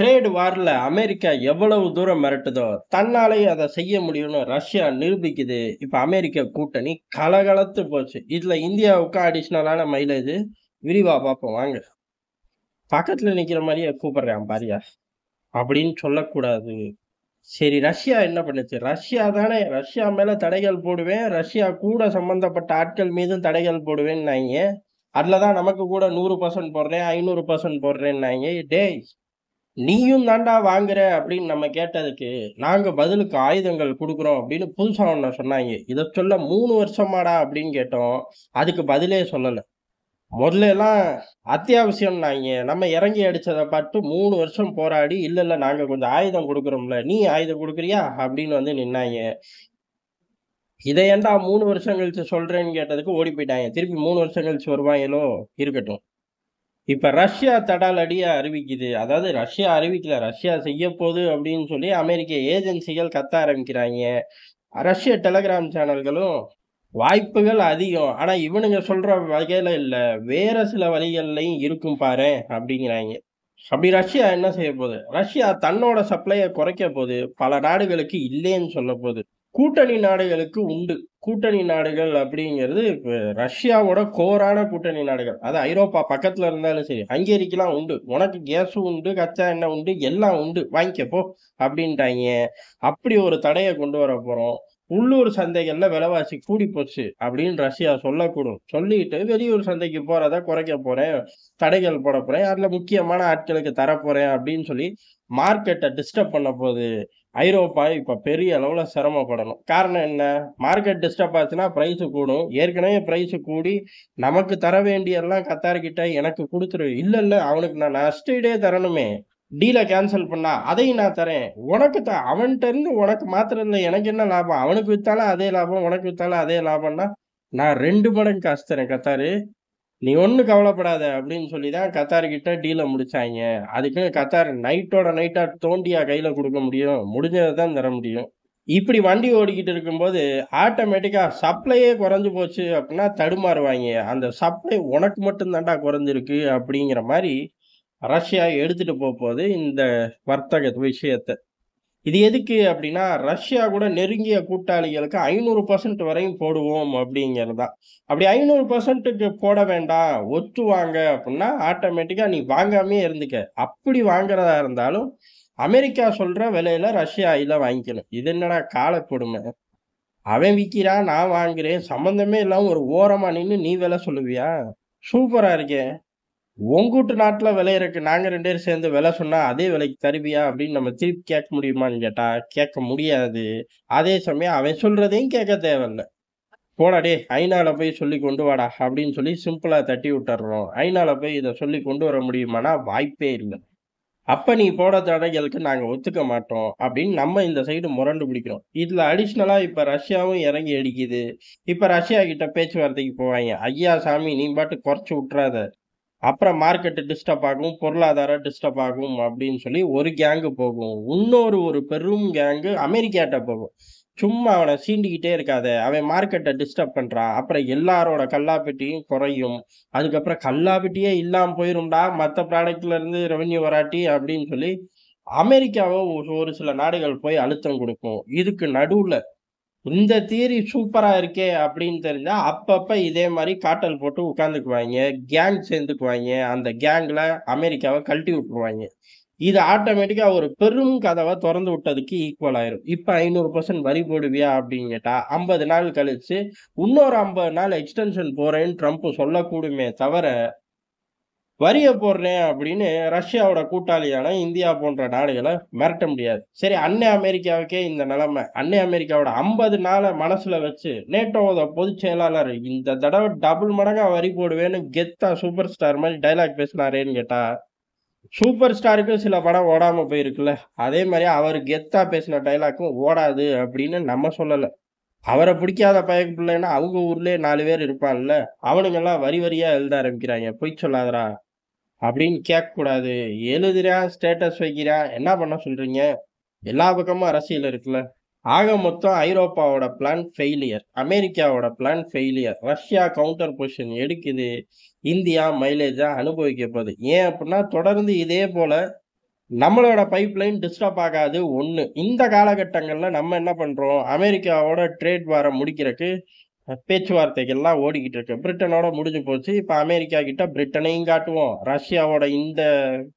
Trade வார்ல America எவ்வளவு தூரம் மிரட்டுதோ, தன்னாலேயே அத செய்ய முடியும்னு ரஷ்யா நிரூபிக்குது. இப்ப அமெரிக்க கூட்டணி கலகலத்து போச்சு. இதுல இந்தியாவுக்கு அடிஷனலான மைலேஜ். விரிவா பார்ப்போம் வாங்க. பக்கத்துல நிக்கிற மாரியே கூப்பிடுறான் பாரியா, அப்படின்னு சொல்லக்கூடாது. சரி, ரஷ்யா என்ன பண்ணுச்சு? ரஷ்யா தானே, ரஷ்யா மேல தடைகள் போடுவேன், ரஷ்யா கூட சம்பந்தப்பட்ட ஆட்கள் மீதும் தடைகள் போடுவேன்னாய்ங்க. அதுலதான் நமக்கு கூட 100% போடுறேன், 500% போடுறேன்னாய்ங்க. டேய், நீயும் தாண்டா வாங்குற அப்படின்னு நம்ம கேட்டதுக்கு, நாங்க பதிலுக்கு ஆயுதங்கள் குடுக்குறோம் அப்படின்னு புதுசா ஒண்ண சொன்னாய்ங்க. இத சொல்ல 3 வருஷமாடா அப்படின்னு கேட்டோம். அதுக்கு பதிலே சொல்லல. முதல்ல எல்லாம் அத்தியாவசியம்னாய்ங்க. நம்ம இறங்கி அடிச்சத பார்த்து 3 வருஷம் போராடி, இல்ல இல்ல நாங்க கொஞ்சம் ஆயுதம் குடுக்குறோம்ல, நீ ஆயுதம் குடுக்குறியா? அப்படின்னு வந்து நின்னாய்ங்க. இத ஏன்டா 3 வருஷம் கழிச்சு சொல்றேன்னு கேட்டதுக்கு ஓடி போயிட்டாய்ங்க. திருப்பி 3 வருஷம் கழிச்சு வருவாங்களோ? இருக்கட்டும். இப்ப ரஷ்யா தடாலடியா அறிவிக்குது. அதாவது ரஷ்யா அறிவிக்கல. ரஷ்யா செய்யப்போகுது அப்படின்னு சொல்லி அமெரிக்க ஏஜென்சிகள் கத்த ஆரம்பிக்கிறாய்ங்க. ரஷ்ய டெலகிராம் சேனல்களும் வாய்ப்புகள் அதிகம். ஆனா இவனுங்க சொல்ற வகையில இல்ல. வேற சில வழிகள்லயும் இருக்கும் பாரேன் அப்படிங்கிறாய்ங்க. அப்படி ரஷ்யா என்ன செய்ய போகுது? ரஷ்யா தன்னோட சப்ளைய குறைக்க போகுது. பல நாடுகளுக்கு இல்லேன்னு சொல்லப் போகுது. கூட்டணி நாடுகளுக்கு உண்டு. கூட்டணி நாடுகள் அப்படிங்கிறது இப்ப ரஷ்யாவோட கோரான கூட்டணி நாடுகள். அது ஐரோப்பா பக்கத்துல இருந்தாலும் சரி. ஹங்கேரிக்கெல்லாம் உண்டு. உனக்கு கேஸும் உண்டு, கச்சா எண்ணெய் உண்டு, எல்லாம் உண்டு. வாங்கிக்க போ அப்படின்ட்டாய்ங்க. அப்படி ஒரு தடைய கொண்டு வரப் போறோம். உள்ளூர் சந்தைகள்ல விலைவாசி கூடிப் போச்சு அப்படின்னு ரஷ்யா சொல்லக்கூடும். சொல்லிட்டு வெளியூர் சந்தைக்கு போறத குறைக்கப் போறேன், தடைகள் போடப் போறேன், அதுல முக்கியமான ஆட்களுக்கு தரப்போறேன் அப்படின்னு சொல்லி மார்க்கெட்ட டிஸ்டர்ப் பண்ண போகுது. ஐரோப்பா இப்ப பெரிய அளவுல சிரமப்படணும். காரணம் என்ன? மார்க்கெட் டிஸ்டர்ப் ஆச்சுன்னா பிரைஸ் கூடும். ஏற்கனவே பிரைஸ் கூடி நமக்கு தர வேண்டியதெல்லாம் கத்தார் கிட்ட எனக்கு குடுத்துரு. இல்ல இல்ல அவனுக்கு நான் நஷ்ட ஈடே தரணுமே. டீல கேன்சல் பண்ணா அதையும் நான் தரேன். உனக்கு அவன்ட்ட இருந்து உனக்கு மாத்திரம் இல்ல எனக்கு என்ன லாபம்? அவனுக்கு வித்தாலும் அதே லாபம், உனக்கு வித்தாலும் அதே லாபம்னா, நான் 2 மடங்கு காசு தரேன் கத்தாரு. நீ ஒண்ணும் கவலைப்படாத அப்படின்னு சொல்லி தான் கத்தார் கிட்ட டீல முடிச்சாய்ங்க. அதுக்குன்னு கத்தார் நைட்டோட நைட்டா தோண்டியா கையில குடுக்க முடியும்? முடிஞ்சத தான் தர முடியும். இப்படி வண்டி ஓடிக்கிட்டு இருக்கும்போது, ஆட்டோமேட்டிக்கா சப்ளையே குறைஞ்சு போச்சு அப்படின்னா தடுமாறுவாய்ங்க. அந்த சப்ளை உனக்கு மட்டும் தான்டா குறைஞ்சிருக்கு அப்படிங்கிற மாரி ரஷ்யா எடுத்துட்டு போகுது இந்த வர்த்தக விஷயத்த. இது எதுக்கு அப்படின்னா, ரஷ்யா கூட நெருங்கிய கூட்டாளிகளுக்கு 500% வரையும் போடுவோம் அப்படிங்கிறது தான். அப்படி 500%க்கு போட வேண்டாம், ஒத்து வாங்க அப்படின்னா, ஆட்டோமேட்டிக்கா நீ வாங்காமயே இருந்துக்க. அப்படி வாங்குறதா இருந்தாலும், அமெரிக்கா சொல்ற விலையில ரஷ்யா ஆயில வாங்கிக்கணும். இது என்னடா காலக்கொடுமை! அவன் விக்கிறான், நான் வாங்குறேன். சம்மந்தமே இல்லாம ஒரு ஓரமா நின்னு நீ விலை சொல்லுவியா? சூப்பரா இருக்கே! உங்கூட்டு நாட்டுல விளையறக்கு நாங்க 2 பேரும் சேர்ந்து விலை சொன்னா, அதே விலைக்கு தருவியா? அப்படின்னு நம்ம திருப்பி கேட்க முடியுமான்னு கேட்டா, கேட்க முடியாது. அதே சமயம் அவன் சொல்றதையும் கேட்க தேவையில்ல. போடா டேய்! ஐநால போய் சொல்லி கொண்டு வாடா அப்படின்னு சொல்லி சிம்பிளா தட்டி விட்டுர்றோம். ஐநால போய் இத சொல்லி கொண்டு வர முடியுமான்னா, வாய்ப்பே இல்ல. அப்ப நீ போட தடைகளுக்கு நாங்க ஒத்துக்க மாட்டோம் அப்படின்னு நம்ம இந்த சைடு முரண்டு பிடிக்கிறோம். இதுல அடிஷனலா இப்ப ரஷ்யாவும் இறங்கி அடிக்குது. இப்ப ரஷ்யா கிட்ட பேச்சுவார்த்தைக்கு போவாய்ங்க. ஐயா சாமி நீ பாட்டுக்கு குறைச்சு விட்டுறாத. அப்புறம் மார்க்கெட் டிஸ்டர்ப் ஆகும், பொருளாதாரம் டிஸ்டர்ப் ஆகும் அப்படின்னு சொல்லி ஒரு கேங்கு போகும். ஒரு பெரும் கேங்கு அமெரிக்காட்ட போகும். சும்மா அவன சீண்டிக்கிட்டே இருக்காத. அவன் மார்க்கெட்ட டிஸ்டர்ப் பண்றான். அப்புறம் எல்லாரோட கல்லாப்பெட்டியும் குறையும். அதுக்கப்புறம் கல்லாப்பெட்டியே இல்லாம போயிரும்டா. மத்த ப்ராடக்ட்ல இருந்து ரெவென்யூ வராட்டி அப்படின்னு சொல்லி அமெரிக்காவ ஒரு சில நாடுகள் போய் அழுத்தம் குடுக்கும். இதுக்கு நடுவுல இந்த தியரி சூப்பரா இருக்கே அப்படின்னு தெரிஞ்சா, அப்பப்ப இதே மாரி காட்டல் போட்டு உட்கார்ந்துக்குவாய்ங்க. கேங் சேர்ந்துக்குவாய்ங்க. அந்த கேங்ல அமெரிக்காவ கழட்டி விட்டுருவாய்ங்க. இது ஆட்டோமேட்டிக்கா ஒரு பெரும் கதவ தொறந்து விட்டதுக்கு ஈக்குவல் ஆயிரும். இப்ப 500% வரி போடுவியா அப்படின்னு கேட்டா, 50 நாள் கழிச்சு இன்னொரு 50 நாள் எக்ஸ்டென்ஷன் போறேன்னு ட்ரம்ப் சொல்லக்கூடுமே தவிர, வரிய போடுறேன் அப்படின்னு ரஷ்யாவோட கூட்டாளியான இந்தியா போன்ற நாடுகள மிரட்ட முடியாது. சரி, அன்னை அமெரிக்காவுக்கே இந்த நிலைமை. அன்னை அமெரிக்காவோட 50 நாள மனசுல வச்சு நேட்டோவோட பொதுச் செயலாளர் இந்த தடவ டபுள் மடங்கா வரி போடுவேன்னு கெத்தா சூப்பர் ஸ்டார் மாரி டயலாக் பேசினாரேன்னு கேட்டா, சூப்பர் ஸ்டாருக்கு சில படம் ஓடாம போயிருக்குல்ல. அதே மாரி அவரு கெத்தா பேசின டயலாக்கும் ஓடாது அப்படின்னு நம்ம சொல்லல. அவர பிடிக்காத பயப்புள்ளைன்னா அவங்க ஊர்லயே 4 பேர் இருப்பான்ல. அவனுங்கலாம் வரி வரியா எழுத ஆரம்பிக்கிறாய்ங்க. பொய் சொல்லாதடா! அப்படின்னு கேட்கக்கூடாது. எழுதுறான், ஸ்டேட்டஸ் வைக்கிறான். என்ன பண்ண சொல்றீங்க? எல்லா பக்கமும் அரசியல் இருக்குல்ல. ஆக மொத்தம் ஐரோப்பாவோட பிளான் ஃபெயிலியர். அமெரிக்காவோட plan failure. Russia counter position எடுக்குது. இந்தியா மைலேஜா அனுபவிக்க போகுது. ஏன் அப்படின்னா, தொடர்ந்து இதே போல நம்மளோட பைப்லைன் டிஸ்டர்ப் ஆகாது ஒண்ணு. இந்த காலகட்டங்கள்ல நம்ம என்ன பண்றோம், அமெரிக்காவோட ட்ரேட் வார முடிக்கிறக்கு பேச்சுவார்த்தைகள்லாம் ஓடிக்கிட்டு இருக்கு. பிரிட்டனோட முடிஞ்சு போச்சு. இப்ப அமெரிக்கா கிட்ட பிரிட்டனையும் காட்டுவோம். ரஷ்யாவோட இந்த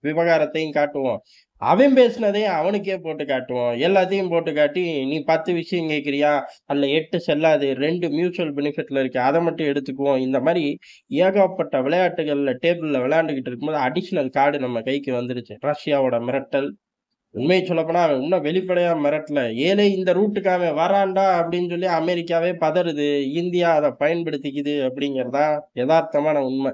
விவகாரத்தையும் காட்டுவோம். அவன் பேசினதையும் அவனுக்கே போட்டு காட்டுவோம். எல்லாத்தையும் போட்டு காட்டி, "நீ 10 விஷயம் கேட்கிறியா? அதுல 8 செல்லாது. 2 மியூச்சுவல் பெனிஃபிட்ல இருக்கு. அத மட்டும் எடுத்துக்குவோம்." இந்த மாரி ஏகப்பட்ட விளையாட்டுகள்ல டேபிள்ல விளையாண்டுகிட்டு இருக்கும்போது, அடிஷனல் கார்டு நம்ம கைக்கு வந்துருச்சு. ரஷ்யாவோட மிரட்டல். உண்மைய சொல்லப்போனா, அவன் இன்னும் வெளிப்படையா மிரட்டல. "ஏலே இந்த ரூட்டுக்கு அவன் வரான்டா" அப்படின்னு சொல்லி அமெரிக்காவே பதறுது. இந்தியா அத பயன்படுத்திக்குது அப்படிங்கிறது தான் எதார்த்தமான உண்ம.